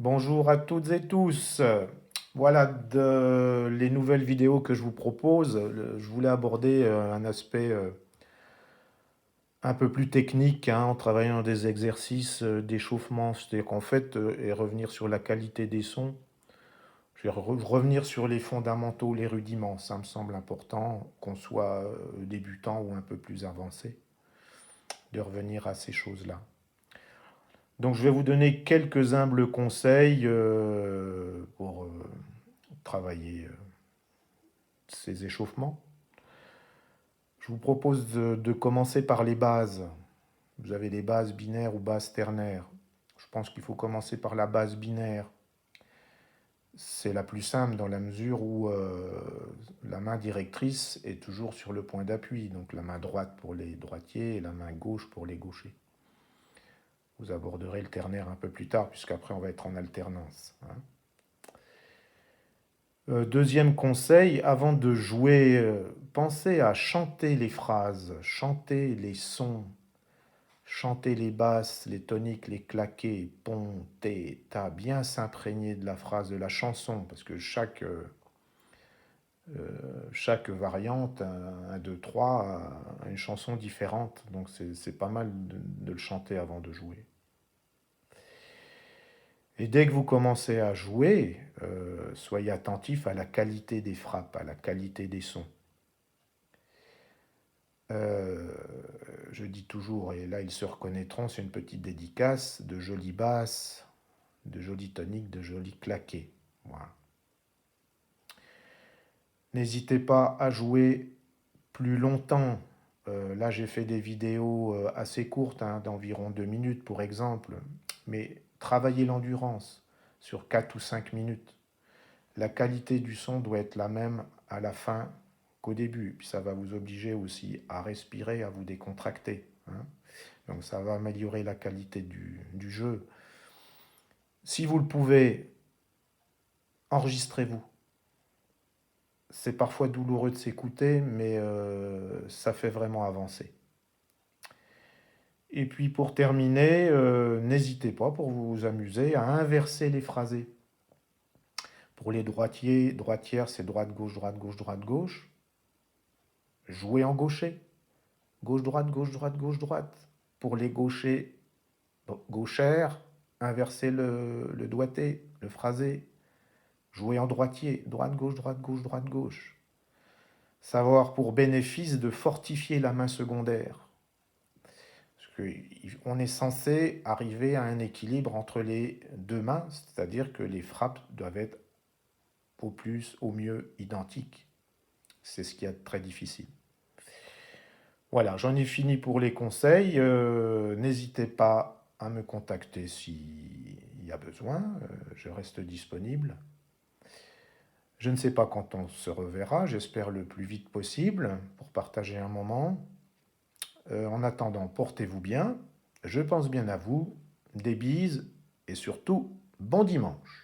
Bonjour à toutes et tous. Voilà les nouvelles vidéos que je vous propose. Je voulais aborder un aspect un peu plus technique en travaillant des exercices d'échauffement, c'est-à-dire qu'en fait, et revenir sur la qualité des sons. Je vais revenir sur les fondamentaux, les rudiments. Ça me semble important, qu'on soit débutant ou un peu plus avancé, de revenir à ces choses-là. Donc je vais vous donner quelques humbles conseils pour travailler ces échauffements. Je vous propose de commencer par les bases. Vous avez des bases binaires ou bases ternaires. Je pense qu'il faut commencer par la base binaire. C'est la plus simple dans la mesure où la main directrice est toujours sur le point d'appui. Donc la main droite pour les droitiers et la main gauche pour les gauchers. Vous aborderez le ternaire un peu plus tard, puisqu'après on va être en alternance. Deuxième conseil, avant de jouer, pensez à chanter les phrases, chanter les sons, chanter les basses, les toniques, les claqués, pon, té, ta, bien s'imprégner de la phrase, de la chanson, parce que chaque variante, 1, 2, 3, a une chanson différente, donc c'est pas mal de le chanter avant de jouer. Et dès que vous commencez à jouer, soyez attentif à la qualité des frappes, à la qualité des sons. Euh, je dis toujours, et là ils se reconnaîtront, c'est une petite dédicace, de jolies basses, de jolis toniques, de jolis claqués. Voilà. N'hésitez pas à jouer plus longtemps. Là j'ai fait des vidéos assez courtes, d'environ 2 minutes pour exemple, mais travaillez l'endurance sur 4 ou 5 minutes. La qualité du son doit être la même à la fin qu'au début. Puis ça va vous obliger aussi à respirer, à vous décontracter. Donc ça va améliorer la qualité du jeu. Si vous le pouvez, enregistrez-vous. C'est parfois douloureux de s'écouter, mais ça fait vraiment avancer. Et puis pour terminer, n'hésitez pas, pour vous amuser, à inverser les phrasés. Pour les droitiers, droitières, c'est droite, gauche, droite, gauche, droite, gauche. Jouez en gaucher. Gauche, droite, gauche, droite, gauche, droite. Pour les gauchers, gauchères, inversez le doigté, le phrasé. Jouez en droitier, droite, gauche, droite, gauche, droite, gauche. Savoir pour bénéfice de fortifier la main secondaire. Parce qu'on est censé arriver à un équilibre entre les deux mains, c'est-à-dire que les frappes doivent être au plus, au mieux identiques. C'est ce qui est très difficile. Voilà, j'en ai fini pour les conseils. N'hésitez pas à me contacter s'il y a besoin. Je reste disponible. Je ne sais pas quand on se reverra, j'espère le plus vite possible pour partager un moment. En attendant, portez-vous bien. Je pense bien à vous. Des bises et surtout, bon dimanche.